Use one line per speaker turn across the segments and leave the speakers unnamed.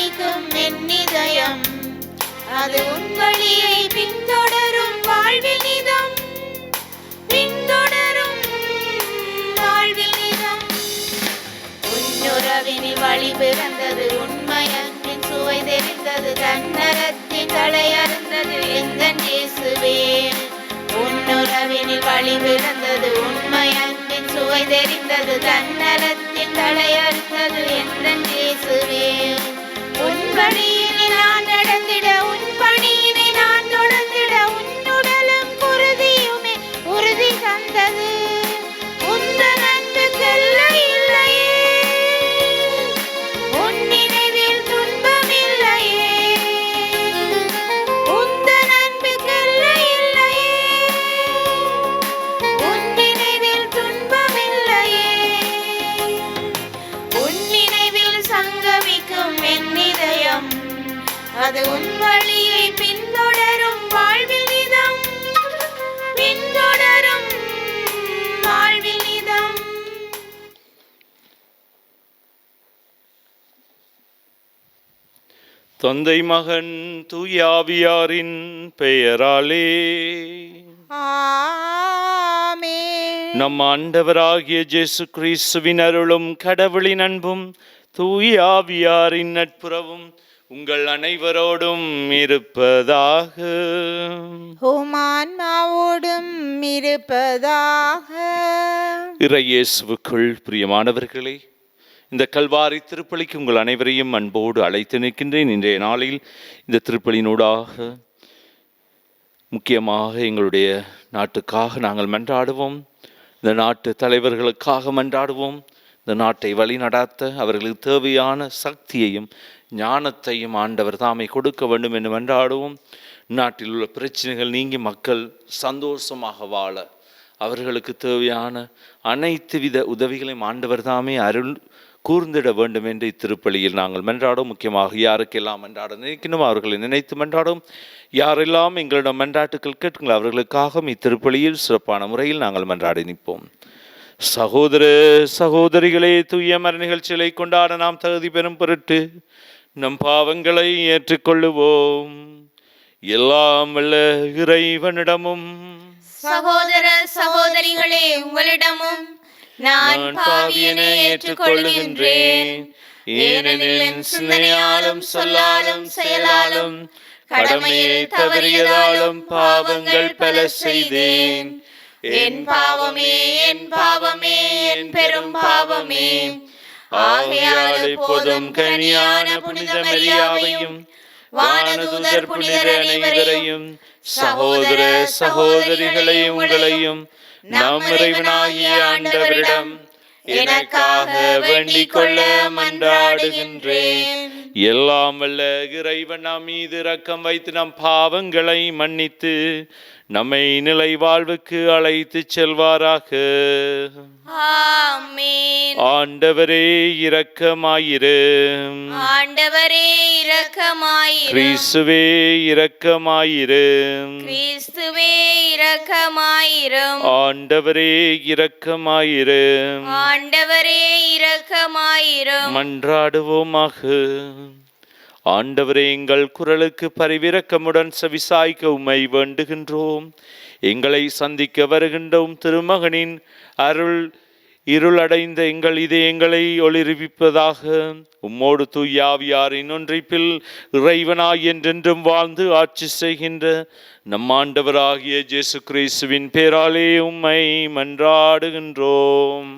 சங்கமிக்கும் என் இதயம். அது உன் வழியை பின்தொடரும் வாழ்வில் நிதம், பின்தொடரும் வாழ்வில் நிதம். உன்னுறவினில் வழி பிறந்தது, உண்மை அன்பின் சுவை தெரிந்தது, தன்னரத்தின் தலை அருந்தது எந்தன் இயேசுவே. உன்னுறவினில் வழி பிறந்தது, உண்மை அன்பின் சுவை தெரிந்தது, தன்னரத்தின் தலை அருந்தது எந்தன் இயேசுவே. உன் வழியினை நான் நடந்திட, உன் பணியினை நான் தொடர்ந்திட, உன்னுடலும் குருதியுமே உறுதி தந்தது. உந்தன் அன்புக்கெல்லை இல்லையே, உன் நினைவில் துன்பம் இல்லையே. உந்தன் அன்புக்கெல்லை இல்லையே, உன் நினைவில் துன்பம் இல்லையே. உன் நினைவில் சங்கமிக்கும் என் இதயம், அது உன் வழியை பின்தொடரும் வாழ்வில் நிதம், பின்தொடரும் வாழ்வில் நிதம்.
தந்தை மகன் தூயாவியாரின் பெயராலே
ஆமென்.
நம் ஆண்டவராகிய இயேசு கிறிஸ்துவின் அருளும் கடவுளின் அன்பும் தூயாவியாரின் நட்புறவும் உங்கள் அனைவரோடும் இருப்பதாக.
உம் ஆன்மாவோடும் இருப்பதாக.
இறையேசுவுக்குள் பிரியமானவர்களே, இந்த கல்வாரி திருப்பலிக்கு உங்கள் அனைவரையும் அன்போடு அழைத்து நிற்கின்றேன். இன்றைய நாளில் இந்த திருப்பலினூடாக முக்கியமாக எங்களுடைய நாட்டுக்காக நாங்கள் மன்றாடுவோம், இந்த நாட்டு தலைவர்களுக்காக மன்றாடுவோம். இந்த நாட்டை வழி நடாத்த அவர்களுக்கு தேவையான சக்தியையும் ஞானத்தையும் ஆண்டவர் தாமே கொடுக்க வேண்டும் என்று மன்றாடுவோம். நாட்டில் உள்ள பிரச்சனைகள் நீங்கி மக்கள் சந்தோஷமாக வாழ அவர்களுக்கு தேவையான அனைத்து வித உதவிகளையும் ஆண்டவர் தாமே அருள் கூர்ந்திட வேண்டும் என்று இத்திருப்பலியில் நாங்கள் மன்றாடும். முக்கியமாக யாருக்கெல்லாம் மன்றாட நினைக்கணும் அவர்களை நினைத்து மன்றாடும். யாரெல்லாம் எங்களிடம் மன்றாட்டுக்கள் கேட்குங்கள் அவர்களுக்காக இத்திருப்பலியில் சிறப்பான முறையில் நாங்கள் மன்றாடி நிற்போம். சகோதர சகோதரிகளே, தூய மர நிகழ்ச்சிகளை கொண்டாட நாம் தகுதி பெறும் பொருட்டு நம் பாவங்களை ஏற்றுக்கொள்ளுவோம். எல்லாம் வல்ல இறைவனிடமும்
சகோதர சகோதரிகளே உங்களிடமும் நான் பாவியனை ஏற்றுக்கொள்கின்றேன். ஏனெனில் என் சிந்தனையாலும் சொல்லாலும் செயலாலும் கடமையை தவறியதாலும் பாவங்கள் பல செய்தேன். என் பாவமே, என் பாவமே, என் பெரும் பாவமே. ஆகையால் இப்போதும் கனியான புனித மரியாவையும் வானதூதர் புனிதர் அனைவரையும் சகோதர சகோதரிகளை உங்களையும் நம் இறைவனாகிய ஆண்டவரிடம் எனக்காக வேண்டிக் கொள்ள மன்றாடுகின்றேன்.
எல்லாம் வல்ல இறைவன் நம் மீது இரக்கம் வைத்து நம் பாவங்களை மன்னித்து நம்மை நிலை வாழ்வுக்கு அழைத்து செல்வாராக.
ஆமென்.
ஆண்டவரே இரக்கமாயிரும்.
ஆண்டவரே இரக்கமாயிரும்.
கிறிஸ்துவே இரக்கமாயிரும்.
கிறிஸ்துவே இரக்கமாயிரும்.
ஆண்டவரே இரக்கமாயிரும்.
ஆண்டவரே இரக்கமாயிரும்.
மன்றாடுவோமாக. ஆண்டவரே, எங்கள் குரலுக்கு பரிவிரக்கமுடன் செவிசாய்க்க உம்மை வேண்டுகின்றோம். எங்களை சந்திக்க வருகின்றோம் திருமகனின் அருள் இருளடைந்த எங்கள் இதயங்களை ஒளிர்விப்பதாக. உம்மோடு தூயாவியாரின் ஒன்றிப்பில் இறைவனாய் என்றென்றும் வாழ்ந்து ஆட்சி செய்கின்ற நம் ஆண்டவராகிய இயேசு கிறிஸ்துவின் பேராலே உம்மை மன்றாடுகின்றோம்.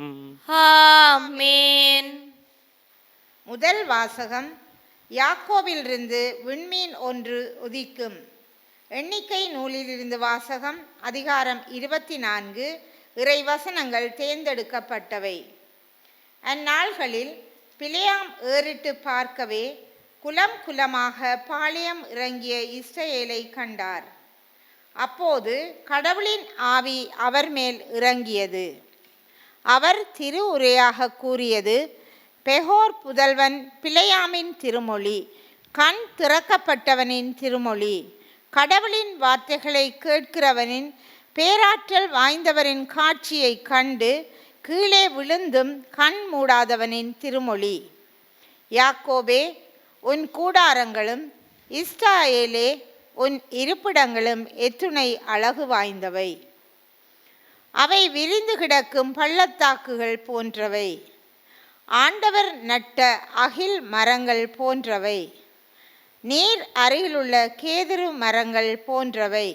ஆமென்.
முதல் வாசகம். யாக்கோபிலிருந்து விண்மீன் ஒன்று உதிக்கும். எண்ணிக்கை நூலிலிருந்து வாசகம். அதிகாரம் 24. இறைவசனங்கள் தேர்ந்தெடுக்கப்பட்டவை. அந்நாள்களில் பிலேயாம் ஏறிட்டு பார்க்கவே குலம் குலமாக பாளையம் இறங்கிய இஸ்ரவேலை கண்டார். அப்போது கடவுளின் ஆவி அவர் மேல் இறங்கியது. அவர் திருவுரையாக கூறியது பெகோர் புதல்வன் பிலேயாமின் திருமொழி, கண் திறக்கப்பட்டவனின் திருமொழி, கடவுளின் வார்த்தைகளை கேட்கிறவனின், பேராற்றல் வாய்ந்தவரின் காட்சியை கண்டு கீழே விழுந்தும் கண் மூடாதவனின் திருமொழி. யாக்கோபே, உன் கூடாரங்களும், இஸ்ராயேலே உன் இருப்பிடங்களும் எத்துணை அழகு வாய்ந்தவை. அவை விரிந்து கிடக்கும் பள்ளத்தாக்குகள் போன்றவை, ஆண்டவர் நட்ட அகில் மரங்கள் போன்றவை, நீர் அருகிலுள்ள கேதுரு மரங்கள் போன்றவை.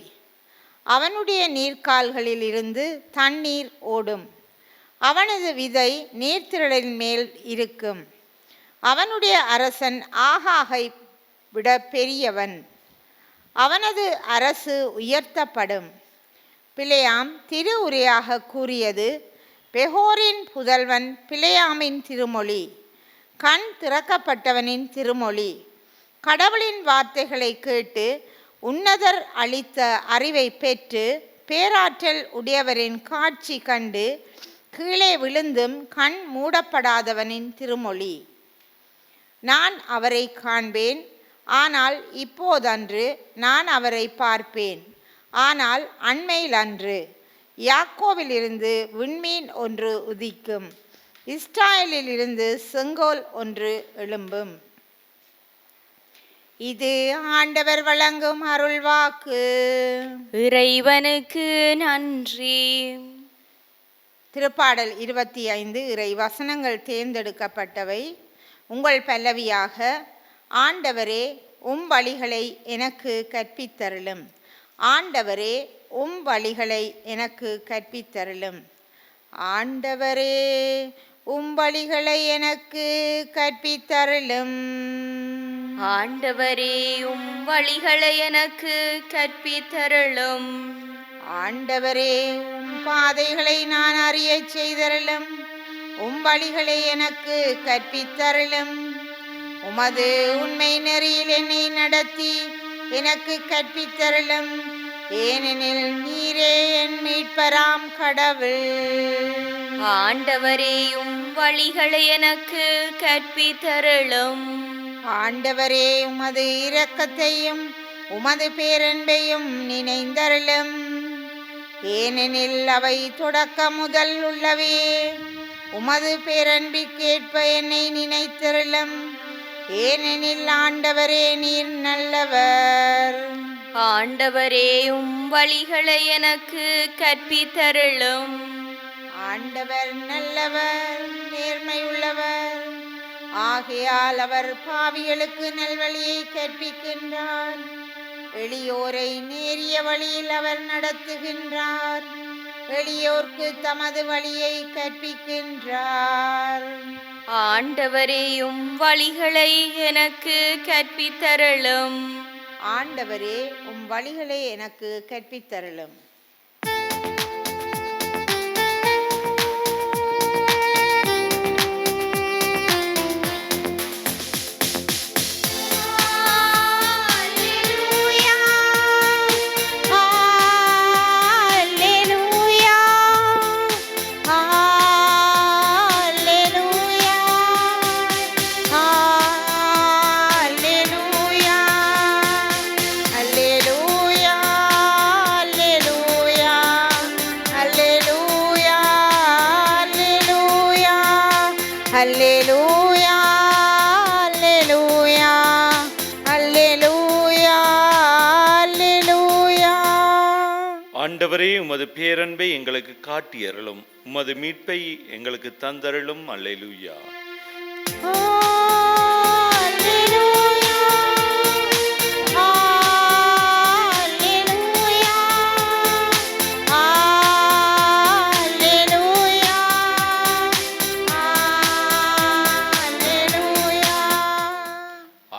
அவனுடைய நீர்க்கால்களில் இருந்து தண்ணீர் ஓடும். அவனது விதை நீர்த்திரளின் மேல் இருக்கும். அவனுடைய அரசன் ஆகாகை விட பெரியவன். அவனது அரசு உயர்த்தப்படும். பிலேயாம் திரு உரையாக கூறியது பெகோரின் புதல்வன் பிலேயாமின் திருமொழி, கண் திறக்கப்பட்டவனின் திருமொழி. கடவுளின் வார்த்தைகளை கேட்டு உன்னதர் அளித்த அறிவை பெற்று பேராற்றல் உடையவரின் காட்சி கண்டு கீழே விழுந்தும் கண் மூடப்படாதவனின் திருமொழி. நான் அவரை காண்பேன், ஆனால் இப்போதன்று. நான் அவரை பார்ப்பேன், ஆனால் அண்மையில் அன்று. யாக்கோவிலிருந்து விண்மீன் ஒன்று உதிக்கும், இஸ்ராயேலிலிருந்து செங்கோல் ஒன்று எழும்பும். இது ஆண்டவர் வழங்கும் அருள்வாக்கு.
இறைவனுக்கு நன்றி.
திருப்பாடல் 25 இறை வசனங்கள் தேர்ந்தெடுக்கப்பட்டவை. உங்கள் பல்லவியாக, ஆண்டவரே உம் வழிகளை எனக்கு கற்பித்தருளும். ஆண்டவரே உம் வழிகளை எனக்கு கற்பித்தருளும். ஆண்டவரே உம் வழிகளை எனக்கு கற்பித்தருளும்.
ஆண்டவரே உம் வழிகளை எனக்கு கற்பித்தருளும்.
ஆண்டவரே உம் பாதைகளை நான் அறியச் செய்தருளும். உம் வழிகளை எனக்கு கற்பித்தருளும். உமது உண்மை நெறியில் என்னை நடத்தி எனக்கு கற்பித்தருளும். ஏனெனில் நீரே என் மீட்பராம் கடவுள்.
ஆண்டவரே உம் வழிகளை எனக்கு கற்பித்தருளும்.
ஆண்டவரே உமது இரக்கத்தையும் உமது பேரன்பையும் நினைந்தருளும். ஏனெனில் அவை தொடக்க முதல் உள்ளவே. உமது பேரன்பிற்கேற்ப என்னை நினைத்தருளும். ஏனெனில் ஆண்டவரே நீர் நல்லவர்.
ஆண்டவரே உம் வழிகளை எனக்கு கற்பித்தருளும்.
ஆண்டவர் நல்லவர், நேர்மையுள்ளவர். ஆகையால் அவர் பாவிகளுக்கு நல்வழியை கற்பிக்கின்றார். எளியோரை நேரிய வழியில் அவர் நடத்துகின்றார். எளியோர்க்கு தமது வழியை கற்பிக்கின்றார்.
ஆண்டவரே உம் வழிகளை எனக்கு கற்பித்தருளும்.
ஆண்டவரே உம் வழிகளை எனக்கு கற்பித்தருளும்.
ஆண்டவரே உமது பேரன்பை எங்களுக்கு காட்டியருளும். உமது மீட்பை எங்களுக்கு தந்தருளும். அல்லேலூயா.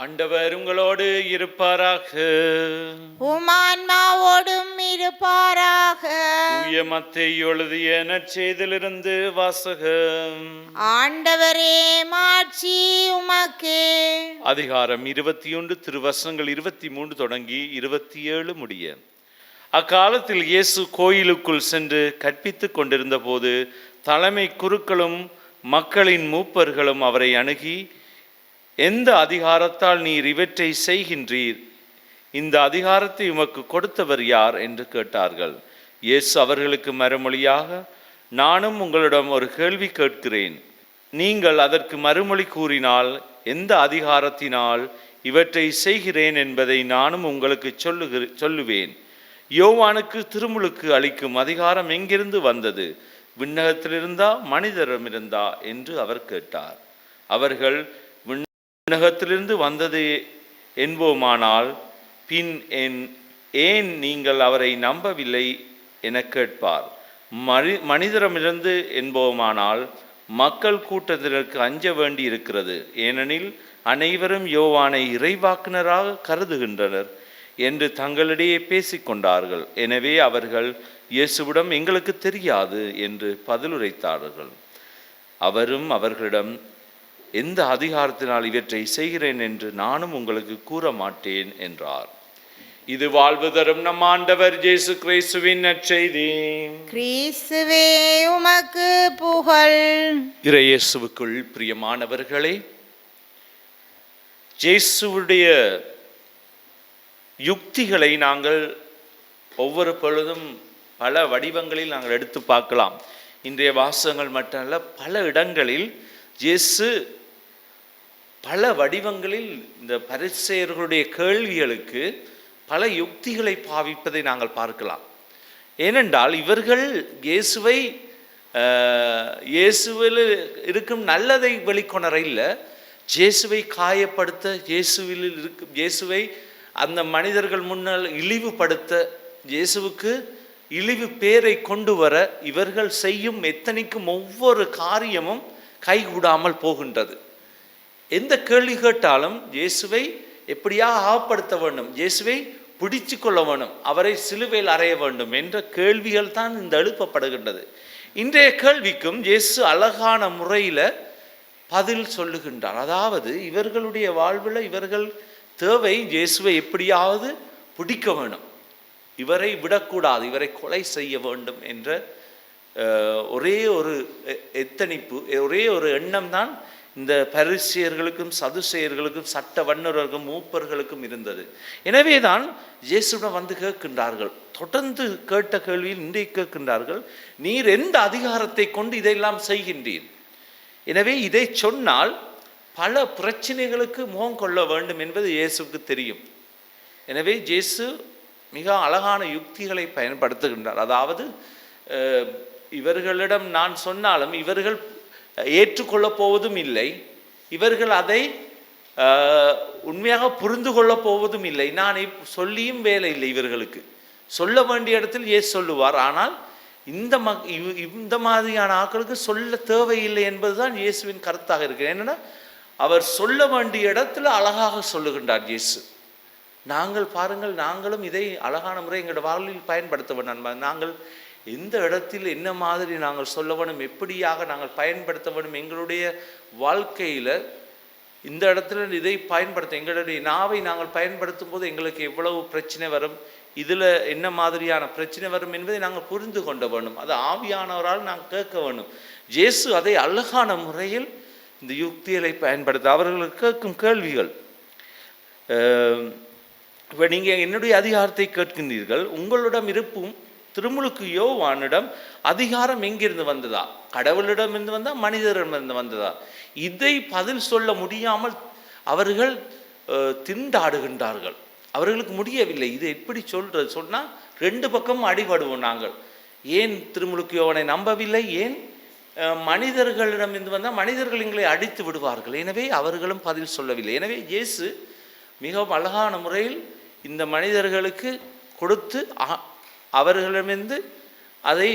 ஆண்டவர் உங்களோடு இருப்பாராக.
உமான்மாவோடும் இருப்பாராக.
தூய மத்தேயு எழுதிய நற்செய்தியிலிருந்து வாசகம்.
ஆண்டவரே மாட்சி உமக்கே.
அதிகாரம் 21 திருவசனங்கள் 23 தொடங்கி 27 முடிய. அக்காலத்தில் இயேசு கோயிலுக்குள் சென்று கற்பித்துக் கொண்டிருந்த போது தலைமை குருக்களும் மக்களின் மூப்பர்களும் அவரை அணுகி, எந்த அதிகாரத்தால் நீர் இவற்றை செய்கின்றீர்? இந்த அதிகாரத்தை உமக்கு கொடுத்தவர் யார் என்று கேட்டார்கள். இயேசு அவர்களுக்கு மறுமொழியாக, நானும் உங்களிடம் ஒரு கேள்வி கேட்கிறேன். நீங்கள் அதற்கு மறுமொழி கூறினால் எந்த அதிகாரத்தினால் இவற்றை செய்கிறேன் என்பதை நானும் உங்களுக்கு சொல்லுவேன். யோவானுக்கு திருமுழுக்கு அளிக்கும் அதிகாரம் எங்கிருந்து வந்தது? விண்ணகத்திலிருந்தா மனிதரிடமிருந்தா என்று அவர் கேட்டார். அவர்கள் விண்ணகத்திலிருந்து வந்தது என்போமானால் பின் ஏன் நீங்கள் அவரை நம்பவில்லை என கேட்பார். மனிதரிடமிருந்து என்போமானால் மக்கள் கூட்டத்திற்கு அஞ்ச வேண்டி இருக்கிறது. ஏனெனில் அனைவரும் யோவானை இறைவாக்குனராக கருதுகின்றனர் என்று தங்களிடையே பேசிக்கொண்டார்கள். எனவே அவர்கள் இயேசுவிடம் எங்களுக்கு தெரியாது என்று பதிலுரைத்தார்கள். அவரும் அவர்களிடம், எந்த அதிகாரத்தினால் இவற்றை செய்கிறேன் என்று நானும் உங்களுக்கு கூற மாட்டேன் என்றார். இது வாழ்வு தரும் நம் ஆண்டவர் இயேசு கிறிஸ்துவின் நற்செய்தி.
கிறிஸ்துவே உமக்கு புகழ்.
இறையேசுவுக்குள் பிரியமானவர்களே, இயேசுவுடைய யுக்திகளை நாங்கள் ஒவ்வொரு பொழுதும் பல வடிவங்களில் நாங்கள் எடுத்து பார்க்கலாம். இன்றைய வாசகங்கள் மட்டுமல்ல, பல இடங்களில் இயேசு பல வடிவங்களில் இந்த பரிசேயர்களுடைய கேள்விகளுக்கு பல யுக்திகளை பாவிப்பதை நாங்கள் பார்க்கலாம். ஏனென்றால் இவர்கள் இயேசுவில் இருக்கும் நல்லதை வெளிக்கொணர இல்லை, இயேசுவை காயப்படுத்த, இயேசுவை அந்த மனிதர்கள் முன்னால் இழிவுபடுத்த, இயேசுவுக்கு இழிவு பேரை கொண்டு வர இவர்கள் செய்யும் எத்தனைக்கும் ஒவ்வொரு காரியமும் கைகூடாமல் போகின்றது. எந்த கேள்வி கேட்டாலும் இயேசுவை எப்படியா ஆபப்படுத்த வேண்டும், இயேசுவை பிடிச்சு கொள்ள வேண்டும், அவரை சிலுவையில் அறைய வேண்டும் என்ற கேள்விகள் தான் இந்த எழுப்பப்படுகின்றது. இன்றைய கேள்விக்கும் இயேசு அழகான முறையில் பதில் சொல்லுகின்றார். அதாவது இவர்களுடைய வாழ்வில் இவர்கள் தேவை இயேசுவை எப்படியாவது பிடிக்க வேண்டும், இவரை விடக்கூடாது, இவரை கொலை செய்ய வேண்டும் என்ற ஒரே ஒரு எத்தனிப்பு, ஒரே ஒரு எண்ணம் தான் இந்த பரிசேயர்களுக்கும் சதுசேயர்களுக்கும் சட்ட வல்லுநர்களுக்கும் மூப்பர்களுக்கும் இருந்தது. எனவே தான் இயேசுவிடம் வந்து கேட்கின்றார்கள். தொடர்ந்து கேட்ட கேள்வியில் இன்றைக்கு கேட்கின்றார்கள், நீர் எந்த அதிகாரத்தை கொண்டு இதையெல்லாம் செய்கின்றீர்? எனவே இதை சொன்னால் பல பிரச்சனைகளுக்கு முகம் கொள்ள வேண்டும் என்பது இயேசுக்கு தெரியும். எனவே இயேசு மிக அழகான யுக்திகளை பயன்படுத்துகின்றார். அதாவது இவர்களிடம் நான் சொன்னாலும் இவர்கள் ஏற்றுக்கொள்ளப் போவதும் இல்லை, இவர்கள் அதை உண்மையாக புரிந்து கொள்ளப் போவதும் இல்லை. நான் சொல்லியும் வேலை இல்லை, இவர்களுக்கு சொல்ல வேண்டிய இடத்தில் இயேசு சொல்லுவார். ஆனால் இந்த மாதிரியான ஆட்களுக்கு சொல்ல தேவையில்லை என்பதுதான் இயேசுவின் கருத்தாக இருக்கு. என்னன்னா, அவர் சொல்ல வேண்டிய இடத்துல அழகாக சொல்லுகின்றார் இயேசு. நாங்கள் பாருங்கள், நாங்களும் இதை அழகான முறை எங்களோட வாழ்வில் பயன்படுத்த வேண்டும். நாங்கள் எந்த இடத்தில் என்ன மாதிரி நாங்கள் சொல்ல வேணும், எப்படியாக நாங்கள் பயன்படுத்த வேண்டும், எங்களுடைய வாழ்க்கையில் இந்த இடத்துல இதை பயன்படுத்த, எங்களுடைய நாவை நாங்கள் பயன்படுத்தும் போது எங்களுக்கு எவ்வளவு பிரச்சனை வரும், இதில் என்ன மாதிரியான பிரச்சனை வரும் என்பதை நாங்கள் புரிந்து கொள்ள வேண்டும். அது ஆவியானவரால் நாங்கள் கேட்க வேண்டும். இயேசு அதை அழகான முறையில் இந்த யுக்திகளை பயன்படுத்த அவர்களுக்கு கேட்கும் கேள்விகள். இப்போ நீங்கள் என்னுடைய அதிகாரத்தை கேட்கின்றீர்கள், உங்களிடம் இருக்கும் திருமுழுக்கு யோவானிடம் அதிகாரம் எங்கிருந்து வந்ததா? கடவுளிடம் இருந்து வந்தா, மனிதரிடமிருந்து வந்ததா? இதை பதில் சொல்ல முடியாமல் அவர்கள் திண்டாடுகின்றார்கள். அவர்களுக்கு முடியவில்லை. இது எப்படி சொன்னால் ரெண்டு பக்கமும் அடிபடுவோம் நாங்கள். ஏன் திருமுழுக்கு யோவானை நம்பவில்லை? ஏன் மனிதர்களிடம் இருந்து வந்தால் மனிதர்கள் எங்களை அடித்து விடுவார்கள். எனவே அவர்களும் பதில் சொல்லவில்லை. எனவே இயேசு மிகவும் அழகான முறையில் இந்த மனிதர்களுக்கு கொடுத்து அவர்களிடமிருந்து அதை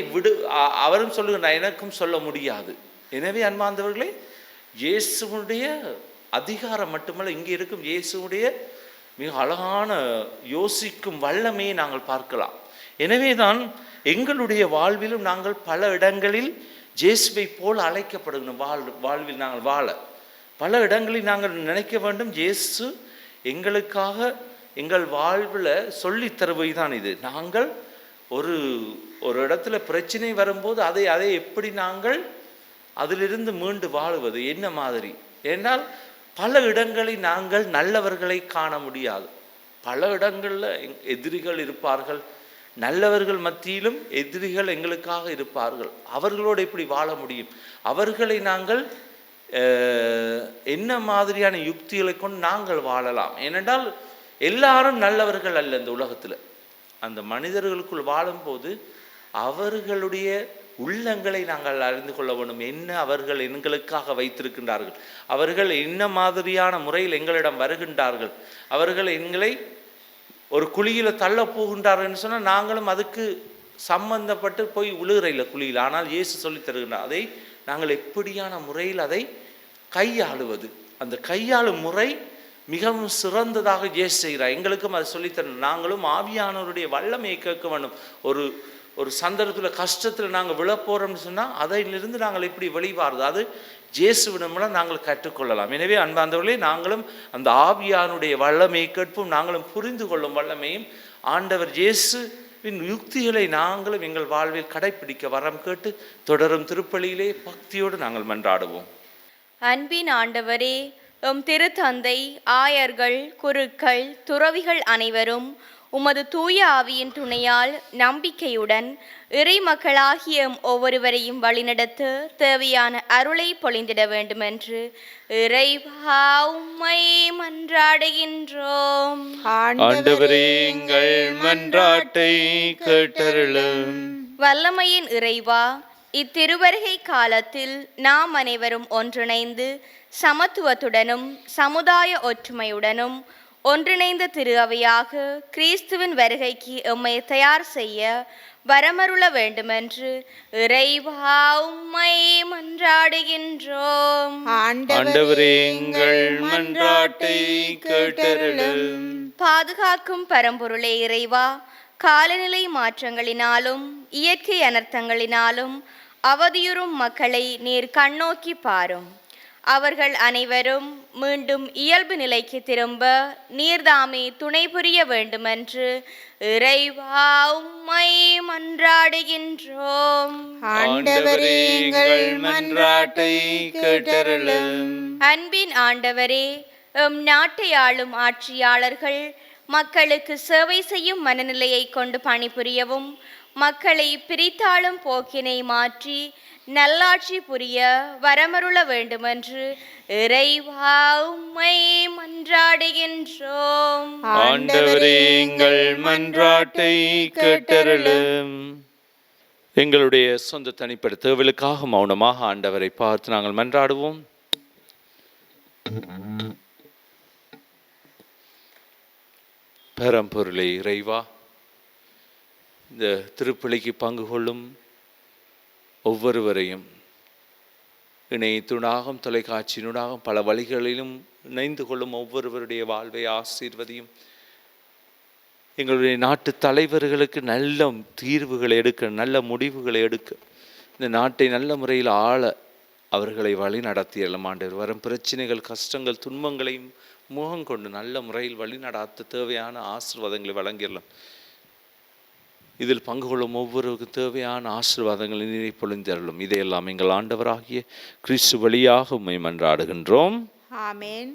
அவரும் சொல்லுகின்றார், எனக்கும் சொல்ல முடியாது. எனவே அன்பார்ந்தவர்களே, இயேசுடைய அதிகாரம் மட்டுமல்ல, இங்கே இருக்கும் இயேசுடைய மிக அழகான யோசிக்கும் வல்லமையை நாங்கள் பார்க்கலாம். எனவே தான் எங்களுடைய வாழ்விலும் நாங்கள் பல இடங்களில் இயேசுவை போல் அழைக்கப்படுகிறோம். வாழ்வில் நாங்கள் வாழ பல இடங்களில் நாங்கள் நினைக்க வேண்டும், இயேசு எங்களுக்காக எங்கள் வாழ்வில் சொல்லித்தருவை தான் இது. நாங்கள் ஒரு இடத்துல பிரச்சனை வரும்போது அதை எப்படி நாங்கள் அதிலிருந்து மீண்டு வாழுவது, என்ன மாதிரி? ஏனால் பல இடங்களில் நாங்கள் நல்லவர்களை காண முடியாது. பல இடங்களில் எதிரிகள் இருப்பார்கள், நல்லவர்கள் மத்தியிலும் எதிரிகள் எங்களுக்காக இருப்பார்கள். அவர்களோடு எப்படி வாழ முடியும்? அவர்களை நாங்கள் என்ன மாதிரியான யுக்திகளை கொண்டு நாங்கள் வாழலாம். ஏனென்றால் எல்லாரும் நல்லவர்கள் அல்ல இந்த உலகத்தில். அந்த மனிதர்களுக்குள் வாழும்போது அவர்களுடைய உள்ளங்களை நாங்கள் அறிந்து கொள்ள வேண்டும். என்ன அவர்கள் எங்களுக்காக வைத்திருக்கின்றார்கள், அவர்கள் என்ன மாதிரியான முறையில் எங்களிடம் வருகின்றார்கள், அவர்கள் எங்களை ஒரு குழியில் தள்ள போகின்றார்கள் சொன்னால் நாங்களும் அதுக்கு சம்பந்தப்பட்டு போய் விழுகிறையில் குழியில். ஆனால் இயேசு சொல்லி தருகின்றார் அதை நாங்கள் எப்படியான முறையில் அதை கையாளுவது. அந்த கையாளும் முறை மிகவும் சிறந்ததாக இயேசு செய்கிறார். எங்களுக்கும் அதை சொல்லித்தரணும். நாங்களும் ஆவியானவருடைய வல்லமையை கேட்க வேண்டும். ஒரு சந்தர்ப்பத்தில் கஷ்டத்தில் நாங்கள் விழப்போகிறோம்னு சொன்னால் அதிலிருந்து நாங்கள் எப்படி வெளிவாருது அது இயேசுவிடம் மூலம் நாங்கள் கற்றுக்கொள்ளலாம். எனவே அன்பார்ந்தவர்களே, நாங்களும் அந்த ஆவியானுடைய வல்லமையை கேட்போம். நாங்களும் புரிந்து கொள்ளும் வல்லமையும் ஆண்டவர் இயேசுவின் யுக்திகளை நாங்களும் எங்கள் வாழ்வில் கடைப்பிடிக்க வரம் கேட்டு தொடரும் திருப்பலியிலே பக்தியோடு நாங்கள் மன்றாடுவோம்.
அன்பின் ஆண்டவரே, எம் திருத்தந்தை, ஆயர்கள், குருக்கள், துறவிகள் அனைவரும் உமது தூய ஆவியின் துணையால் நம்பிக்கையுடன் இறை மக்களாகிய ஒவ்வொருவரையும் வழிநடத்த தேவையான அருளை பொழிந்திட வேண்டுமென்று இறைவா உம்மை மன்றாடுகின்றோம்.
ஆண்டவரே, எங்கள் மன்றாட்டை கேட்டருளும்.
வல்லமையின் இறைவா, இத்திருவருகை காலத்தில் நாம் அனைவரும் ஒன்றிணைந்து சமத்துவத்துடனும் சமுதாய ஒற்றுமையுடனும் ஒன்றிணைந்த திரு அவையாக கிறிஸ்துவின் வருகைக்கு எம்மை தயார் செய்ய வரமருள வேண்டுமென்று இறைவா உம்மை மன்றாடுகின்றோம்.
ஆண்டவரே, எங்கள் மன்றாட்டை கேட்டருளும்.
பாதுகாக்கும் பரம்பொருளே இறைவா, காலநிலை மாற்றங்களினாலும் இயற்கை அனர்த்தங்களினாலும் அவதியுறும் மக்களை நீர் கண்ணோக்கி பாரும். அவர்கள் அனைவரும் மீண்டும் இயல்பு நிலைக்கு திரும்ப நீர்தாமே துணை புரிய வேண்டுமென்று இறைவா உம்மை மன்றாடுகின்றோம்.
ஆண்டவரே, எங்கள் மன்றாட்டை கேட்டருளும்.
அன்பின் ஆண்டவரே, எம் நாட்டை ஆளும் ஆட்சியாளர்கள் மக்களுக்கு சேவை செய்யும் மனநிலையை கொண்டு பணிபுரியவும் மக்களை பிரித்தாளும் போக்கினை மாற்றி நல்லாட்சி புரிய வரமருள வேண்டுமென்று இறைவா உம்மை மன்றாடுகின்றோம்.
ஆண்டவரே, எங்கள் மன்றாட்டை கேட்டருளும். எங்களுடைய சொந்த தனிப்பட்ட தேவைகளுக்காக மௌனமாக ஆண்டவரை பார்த்து நாங்கள் மன்றாடுவோம். பரம்பொருளே இறைவா, இந்த திருப்பலிக்கு பங்கு கொள்ளும் ஒவ்வொருவரையும் இணையத்துடாகவும் தொலைக்காட்சியினூடாகவும் பல வழிகளிலும் இணைந்து கொள்ளும் ஒவ்வொருவருடைய வாழ்வை ஆசீர்வதியும். எங்களுடைய நாட்டு தலைவர்களுக்கு நல்ல தீர்வுகளை எடுக்க, நல்ல முடிவுகளை எடுக்க, இந்த நாட்டை நல்ல முறையில் ஆள அவர்களை வழி நடத்தியலாம். ஆண்டவர் வரும் பிரச்சனைகள், கஷ்டங்கள், துன்பங்களையும் முகம் கொண்டு நல்ல முறையில் வழி நடாத்த தேவையான ஆசீர்வாதங்களை வழங்கிடலாம். இதில் பங்கு கொள்ளும் ஒவ்வொருவருக்கும் தேவையான ஆசீர்வாதங்களை நீரை பொழிந்தருளும். இதையெல்லாம் எங்கள் ஆண்டவராகிய கிறிஸ்து வழியாக உம்மை மன்றாடுகின்றோம்.
ஆமென்.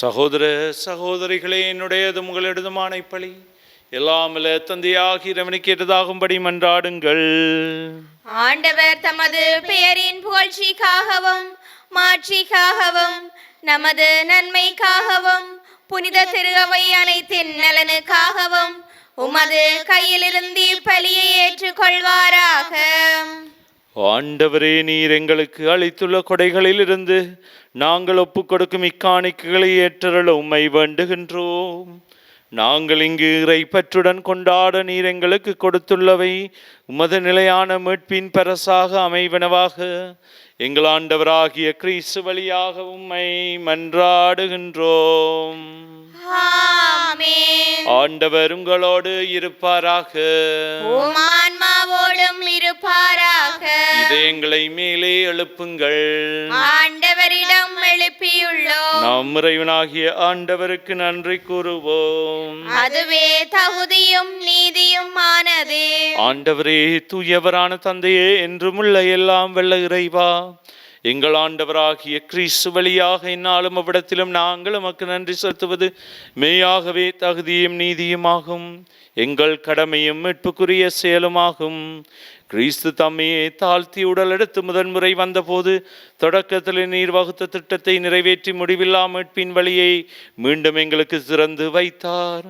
சகோதர சகோதரிகளே, என்னுடையதும் உங்களிடதுமான இப்பலி எல்லாமல்ல தந்தையாகி இறைவனுக்கு ஏற்றதாகும்படி மன்றாடுங்கள்.
ஆண்டவர் தமது பெயரின் புகழ்ச்சிக்காகவும் மாட்சிக்காகவும் நமது நன்மைக்காகவும் புனித திரு அவை அனைத்தின் நலனுக்காகவும் உமது கையிலிருந்து பலியை ஏற்றுக்கொள்வாராக.
ஆண்டவரே, நீர் எங்களுக்கு அளித்துள்ள கொடைகளில் இருந்து நாங்கள் ஒப்புக் கொடுக்கும் இக்காணிக்கைகளை ஏற்றருள உம்மை வேண்டுகின்றோம். நாங்கள் இங்கு இறைப்பற்றுடன் கொண்டாட நீர் எங்களுக்கு கொடுத்துள்ளவை உமது நிலையான மீட்பின் பரசாக அமைவனவாக எங்கள் ஆண்டவராகிய கிறிஸ்து வழியாக உம்மை மன்றாடுகின்றோம்.
ஆமென்.
ஆண்டவர் உங்களோடு இருப்பாராக.
உம் ஆன்மாவோடும் இருப்பாராக.
இதயங்களை மேலே எழுப்புங்கள்.
ஆண்டவரிடம் எழுப்பியுள்ளோம்.
நாம் இறைவனாகிய ஆண்டவருக்கு நன்றி கூறுவோம்.
அதுவே தகுதியும் நீதியும் ஆனது.
ஆண்டவரே, தூயவரான தந்தையே, என்றுமுள்ள எல்லாம் வல்ல இறைவா, எங்கள் ஆண்டவராகிய கிறிஸ்து வழியாக இந்நாளும் அவ்விடத்திலும் நாங்கள் உமக்கு நன்றி செலுத்துவது மெய்யாகவே தகுதியும் நீதியுமாகும், எங்கள் கடமையும் மீட்புக்குரிய செயலுமாகும். கிறிஸ்து தம்மையே தாழ்த்தி உடல் எடுத்து முதன்முறை வந்தபோது தொடக்கத்தில் நீர் வகுத்த திட்டத்தை நிறைவேற்றி முடிவில்லா மீட்பின் வழியை மீண்டும் எங்களுக்கு திறந்து வைத்தார்.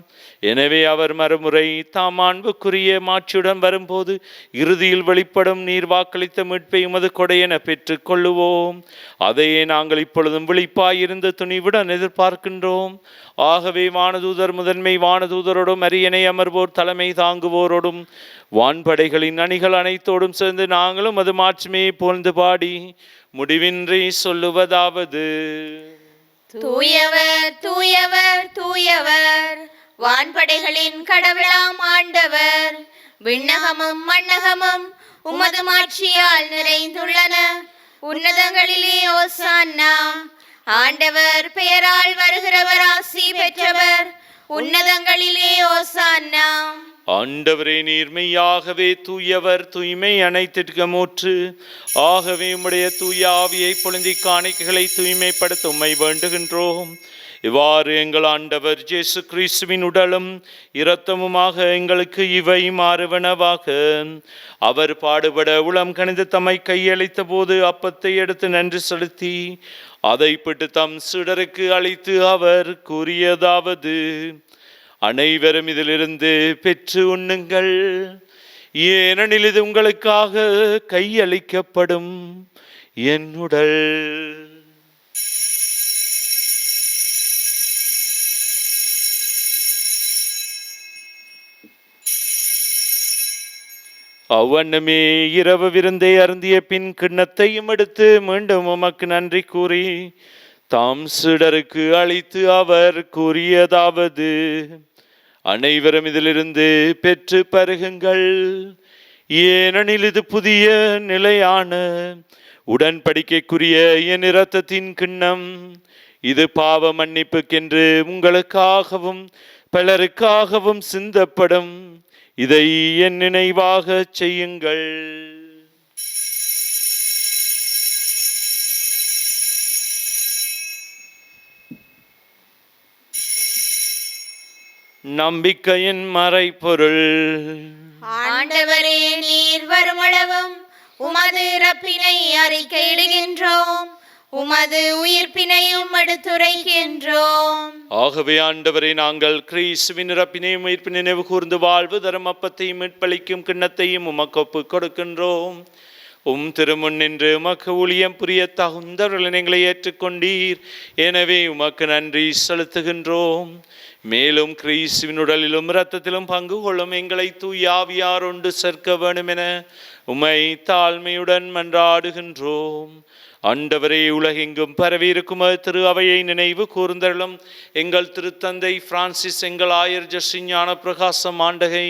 எனவே அவர் மறுமுறை தாம் அன்புக்குரிய மாட்சியுடன் வரும்போது இறுதியில் வெளிப்படும் நீர் வாக்களித்த மீட்பை உமது கொடையென பெற்றுக் கொள்ளுவோம். அதையே நாங்கள் இப்பொழுதும் விழிப்பாயிருந்து துணிவுடன் எதிர்பார்க்கின்றோம். ஆகவே வானதூதர் முதன்மை வானதூதரோடும் அரியணை அமர்வோர் தலைமை தாங்குவோரோடும் வான்படைகளின் அணிகள் அனைத்தோடும் சேர்ந்து நாங்களும் அது மாட்சிமையை புகழ்ந்து பாடி முடிவின்றி சொல்லுவதாவது:
தூயவர் தூயவர் தூயவர், வான்படைகளின் கடவுளாம் ஆண்டவர். விண்ணகமும் மண்ணகமும் உமது மாட்சியால் நிறைந்துள்ளன. உன்னதங்களிலே ஓசான்னா. ஆண்டவர் பெயரால் வருகிறவர் ஆசி பெற்றவர். உன்னதங்களிலே ஓசான்னா.
ஆண்டவரே, நீர் மெய்யாகவே தூயவர், தூய்மை அனைத்திற்கும் ஊற்று. ஆகவே உம்முடைய தூய ஆவியை பொழுந்தி காணிக்கைகளை தூய்மைப்படுத்த உம்மை வேண்டுகின்றோம். இவ்வாறு எங்கள் ஆண்டவர் இயேசு கிறிஸ்துவின் உடலும் இரத்தமுமாக எங்களுக்கு இவை மாறுவனவாக. அவர் பாடுபட உளம் கனிந்து தம்மை கையளித்த போது அப்பத்தை எடுத்து நன்றி செலுத்தி அதை பிட்டு தம் சீடருக்கு அளித்து அவர் கூறியதாவது: அனைவரும் இதிலிருந்து பெற்று உண்ணுங்கள், ஏனெனில் இது உங்களுக்காக கையளிக்கப்படும் என் உடல். அவ்வண்ணமே இரவு விருந்தை அருந்திய பின் கிண்ணத்தையும் எடுத்து மீண்டும் உமக்கு நன்றி கூறி தாம் சீடருக்கு அளித்து அவர் கூறியதாவது: அனைவரும் இதிலிருந்து பெற்று பருகுங்கள், ஏனெனில் இது புதிய நிலையான உடன்படிக்கைக்குரிய என் இரத்தத்தின் கிண்ணம். இது பாவ மன்னிப்புக்கென்று உங்களுக்காகவும் பலருக்காகவும் சிந்தப்படும். இதை என் நினைவாக செய்யுங்கள். நம்பிக்கையின் மறைபொருள்.
ஆண்டவரே, நீர் வருமளவும் உமது இறப்பினை அறிக்கையிடுகின்றோம், உமது உயிர்ப்பினையும் எடுத்துரைக்கின்றோம்.
ஆகவே ஆண்டவரே, நாங்கள் கிறிஸ்துவின் இறப்பினையும் உயிர்ப்பினை நினைவு கூர்ந்து வாழ்வு தரும் அப்பத்தையும் மீட்பளிக்கும் கிண்ணத்தையும் உமக்கு ஒப்புக் கொடுக்கின்றோம். திருமுன் நின்று உமக்கு ஊழியம் புரிய தகுந்தவர்கள் எங்களை ஏற்றுக்கொண்டீர். எனவே உமக்கு நன்றி செலுத்துகின்றோம். மேலும் கிறிஸ்துவின் உடலிலும் இரத்தத்திலும் பங்கு கொள்ளும் எங்களை தூய ஆவியார் ஒன்று சேர்க்க வேண்டும் என உம்மை தாழ்மையுடன் மன்றாடுகின்றோம். ஆண்டவரே, உலகெங்கும் பரவி இருக்கும் திரு அவையை நினைவு கூர்ந்தருளும். எங்கள் திருத்தந்தை பிரான்சிஸ், எங்கள் ஆயர் ஜஸ்ரீ ஞான பிரகாசம் ஆண்டகை,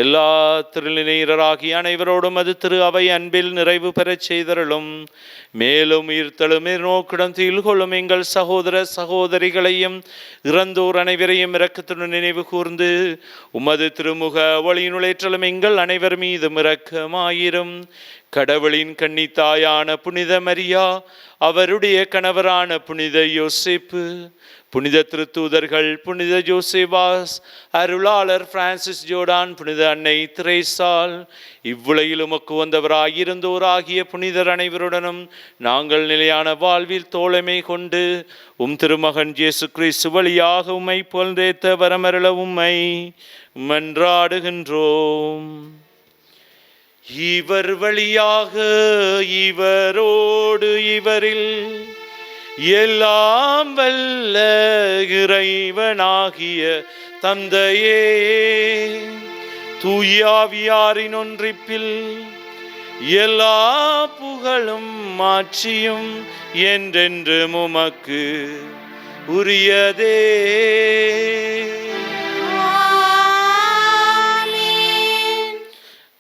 எல்லா திருநிலையராகிய அனைவரோடும் அது திரு அவை அன்பில் நிறைவு பெறச் செய்தருளும். மேலும் ஈர்த்தலும் நோக்கிடம் தீழ்கொள்ளும் எங்கள் சகோதர சகோதரிகளையும் இறந்தோர் அனைவரையும் இரக்கத்துடன் நினைவு கூர்ந்து உமது திருமுக ஒளியினுளேற்றலும் எங்கள் அனைவர் மீதும் இரக்கமாயிரும். கடவுளின் கன்னித்தாயான புனித மரியா, அவருடைய கணவரான புனித யோசேப்பு, புனித திருத்தூதர்கள், புனித ஜோசேவாஸ், அருளாளர் பிரான்சிஸ் ஜோர்டான், புனித அன்னை திரேசால், இவ்வுலகில் உமக்கு வந்தவராயிருந்தோராகிய புனிதர் அனைவருடனும் நாங்கள் நிலையான வாழ்வில் தோழமை கொண்டு திருமகன் இயேசு கிறிஸ்து வழியாக உம்மை புகழ்ந்தேத்த வரமருள உம்மை மன்றாடுகின்றோம். இவர் வழியாக, இவரோடு, இவரில் எல்லாம் வல்ல இறைவனாகிய தந்தையே, தூயாவியாரின் ஒன்றிப்பில் எல்லா புகழும் மாட்சியும் என்றென்று உமக்கு உரியதே.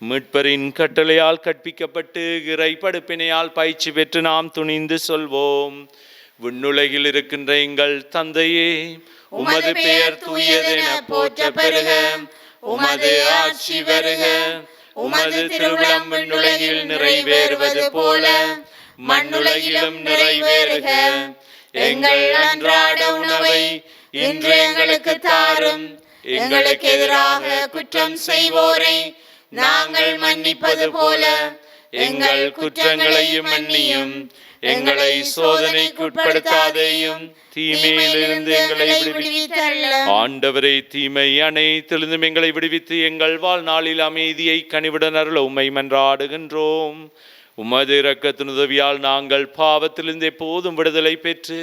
மீட்பரின் கட்டளையால் கற்பிக்கப்பட்டு இறை படுப்பினையால் பயிற்சி பெற்று நாம் துணிந்து சொல்வோம். விண்ணுலகில் இருக்கின்ற எங்கள் தந்தையே, உமது பெயர் தூயதென போற்ற பெறுக, உமது ஆட்சி வருக, உமது திருவிழம் விண்ணுலகில் நிறைவேறுவது போல மண்ணுலகிலும் நிறைவேறுக. எங்கள் அன்றாட உணவை இன்று எங்களுக்கு தாரும். எங்களுக்கு எதிராக குற்றம் செய்வோரை நாங்கள் மன்னிப்பது போல எங்கள் குற்றங்களையும் மன்னியும். எங்களை சோதனைக்குட்படுத்தாதேயும், தீமையிலிருந்து எங்களை விடுவித்தருளும். ஆண்டவரே, தீமை அனைத்திலிருந்தும் எங்களை விடுவித்து எங்கள் வாழ்நாளில் அமைதியை கனிவுடன் அருள உம்மை மன்றாடுகின்றோம். உமது இரக்கத்தின் உதவியால் நாங்கள் பாவத்திலிருந்து எப்போதும் விடுதலை பெற்று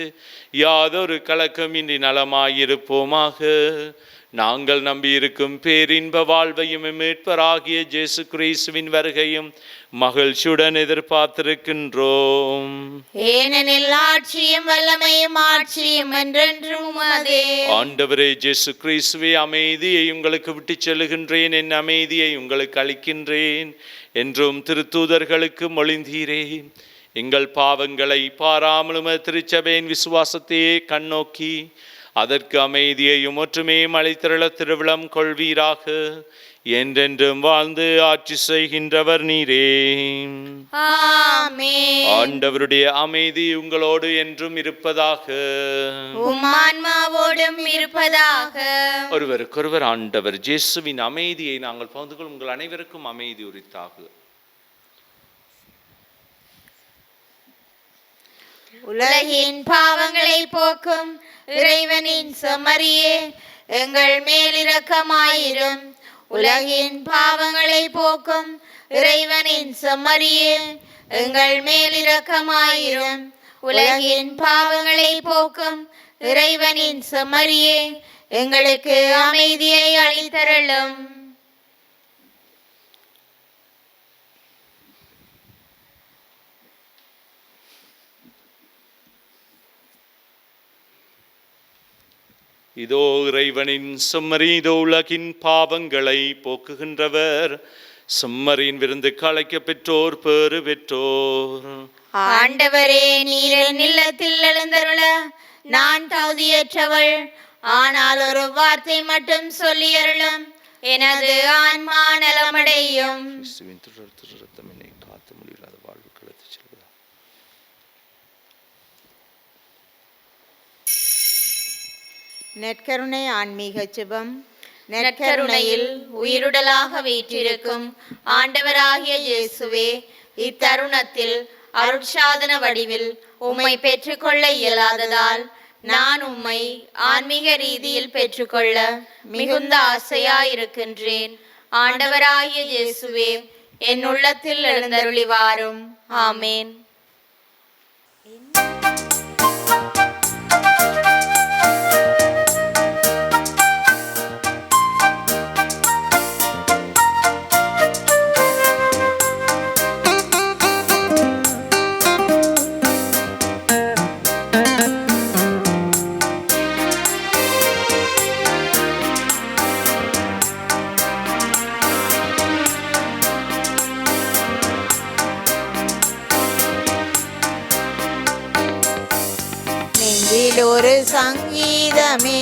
யாதொரு கலக்கமின்றி நலமாயிருப்போமாக. நாங்கள் நம்பியிருக்கும் பேரின்ப வாழ்வையும் மீட்பராகிய இயேசு கிறிஸ்துவின் வருகையும் மகிழ்ச்சியுடன் எதிர்பார்த்திருக்கின்றோம்.
ஏனெனில் ஆட்சியும் வல்லமையும் ஆட்சியும் என்றென்றும் உமதே.
ஆண்டவரே இயேசு கிறிஸ்துவே, அமைதியை உங்களுக்கு விட்டு செல்லுகின்றேன், என் அமைதியை உங்களுக்கு அளிக்கின்றேன் என்றும் திருத்தூதர்களுக்கு மொழிந்தீரேன். எங்கள் பாவங்களை பாராமலும் திருச்சபையின் விசுவாசத்தையே கண்ணோக்கி அதற்கு அமைதியையும் ஒற்றுமையும் அளித்திருள திருவிழம் கொள்வீராக. என்றென்றும் வாழ்ந்து ஆட்சி செய்கின்றவர் நீரே.
ஆமென்.
ஆண்டவருடைய அமைதி உங்களோடு என்றும் இருப்பதாக,
உம் ஆன்மாவோடும் இருப்பதாக.
ஒருவருக்கொருவர் ஆண்டவர் இயேசுவின் அமைதியை நாங்கள் பகிர்ந்து கொள்ளும். உங்கள் அனைவருக்கும் அமைதி உரித்தாக.
உலகின் பாவங்களை போக்கும் இறைவனின் செம்மறியே, எங்கள் மேல் இரக்கமாயிரும். உலகின் பாவங்களை போக்கும் இறைவனின் செம்மறியே, எங்கள் மேல் இரக்கமாயிரும். உலகின் பாவங்களை போக்கும் இறைவனின் செம்மறியே, எங்களுக்கு அமைதியை அளித்தருளும்.
இதோ இறைவனின் செம்மறி, இதோ உலகின் பாவங்களை போக்குகின்றவர். செம்மறியின் விருந்துக்கு அழைக்க பெற்றோர் பேறு பெற்றோர்.
ஆண்டவரே, நீர் என் இல்லத்தில் எழுந்தருள நான் தகுதியற்றவள். ஆனால் ஒரு வார்த்தை மட்டும் சொல்லியருளும், எனது ஆன்மா நலமடையும்.
நற்கருணை ஆன்மீக ஜெபம்.
நற்கருணையில் உயிருடலாக வீற்றிருக்கும் ஆண்டவராகிய இயேசுவே, இத்தருணத்தில் அருட்சாதன வடிவில் உம்மை பெற்றுக்கொள்ள இயலாததால் நான் உம்மை ஆன்மீக ரீதியில் பெற்றுக்கொள்ள மிகுந்த ஆசையாயிருக்கின்றேன். ஆண்டவராகிய இயேசுவே, என் உள்ளத்தில் எழுந்தருளி வாரும். ஆமேன்.
ஒரு சங்கீதமே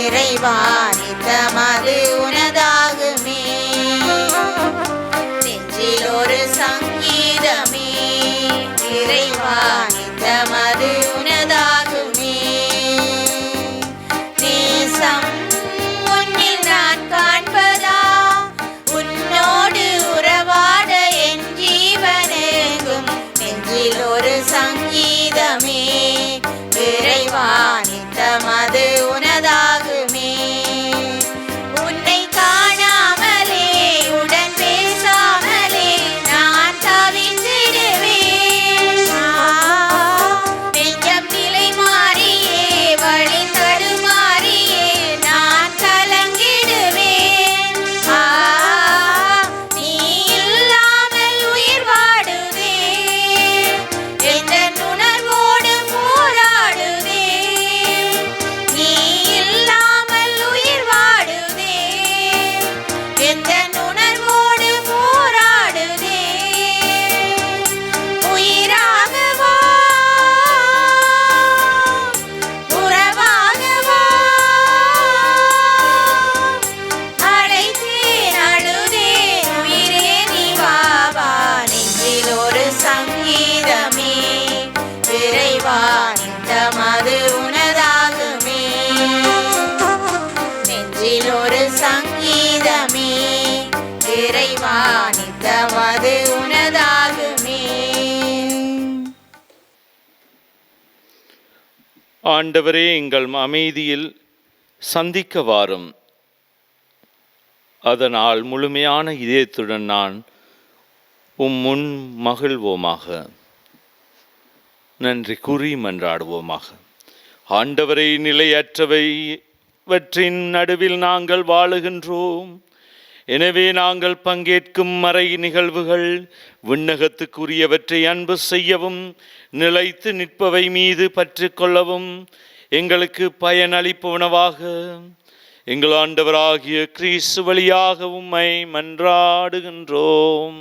இறைவா, நித்தமது உனதாகுமே.
நெஞ்சில் ஒரு சங்கீதமே
மனதில் ஒரு சங்கீதமே, இறைவா நித்தமது உனதாகுமே.
ஆண்டவரே, எங்கள் அமைதியில் சந்திக்க வாரும். அதனால் முழுமையான இதயத்துடன் நான் முன் மகிழ்வோமாக. நன்றி கூறி மன்றாடுவோமாக. ஆண்டவரை, நிலையற்றவைவற்றின் நடுவில் நாங்கள் வாழுகின்றோம். எனவே நாங்கள் பங்கேற்கும் மறை நிகழ்வுகள் விண்ணகத்துக்குரியவற்றை அன்பு செய்யவும், நிலைத்து நிற்பவை மீது பற்று கொள்ளவும் எங்களுக்கு பயனளிப்பவனவாக எங்கள் ஆண்டவராகிய கிறிஸ்து வழியாக உம்மை மன்றாடுகின்றோம்.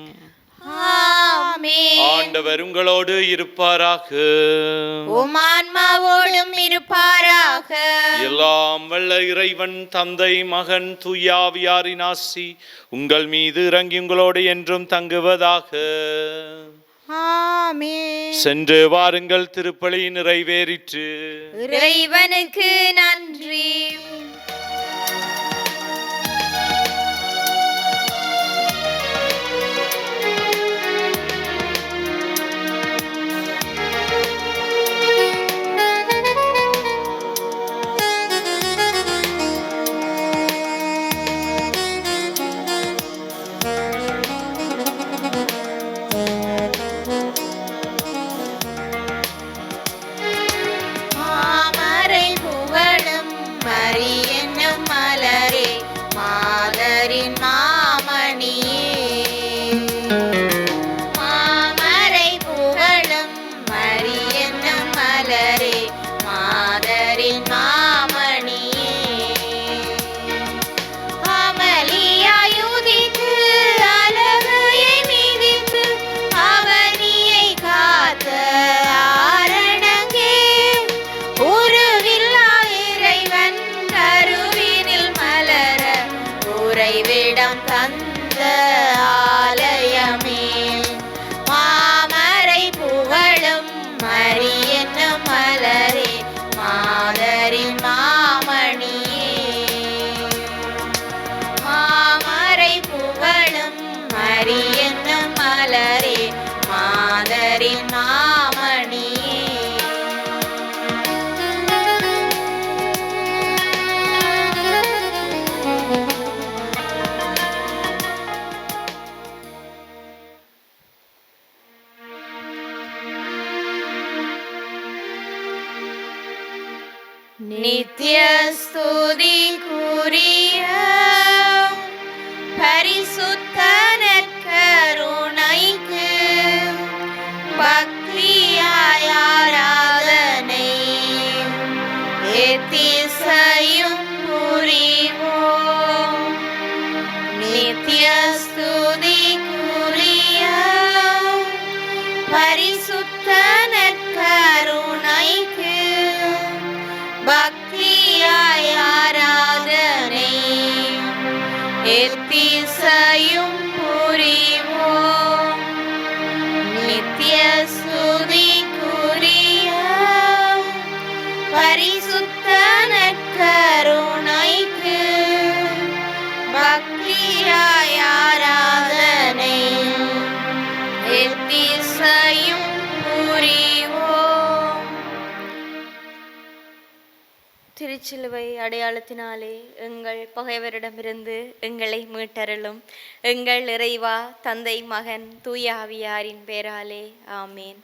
ஆமென்.
ஆண்டவர் உங்களோடு இருப்பாராக.
உம் ஆன்மாவோடும் இருப்பாராக.
எல்லாம் வல்ல இறைவன் தந்தை, மகன், தூயாவியாரின் ஆசி உங்கள் மீது இறங்கி உங்களோடு என்றும் தங்குவதாக.
ஆமென்.
சென்று வாருங்கள், திருப்பலி நிறைவேறிற்று.
இறைவனுக்கு நன்றி.
மாமரை புகழும் மரி என்னும் மலரே, மாதரின் மாமணியே. மாமரை புகழும் மரி என்னும் மலரே, மாதரின் மாமணியே. அமளியாயுதித்து அலகையை மிதித்து அவனியை காத்த ஆரணங்கே, உருவில்லா இறைவன் கருவினில் மலர உறைவிடம் தந்த ஆலயமே. மாமரை புகழும் மரி என்னும் மலரே, மாதரின் மாமணியே. மாமரை புகழும் மரி என்னும் மலரே, மாதரின் மாமணியே.
நித்ய ஸ்துதிக்குரிய பரிசுத்த நற்கருணைக்கு பக்தியாய் ஆராதனை எத்திசையும் புரிவோம். நித்ய ஸ்துதிக்குரிய பரிசுத்த நற்கருணைக்கு பக்தியாய் ஆராதனை எத்திசையும் புரிவோம். நித்ய ஸ்துதிக்குரிய பரிசுத்த நற்கருணைக்கு பக்தியாய் ஆராதனை எத்திசையும் புரிவோம். திருச்சிலுவை அடையாளத்தினாலே எங்கள் பகைவரிடமிருந்து எங்களை மீட்டருளும். எங்கள் இறைவா, தந்தை, மகன், தூய ஆவியாரின் பேராலே ஆமேன்.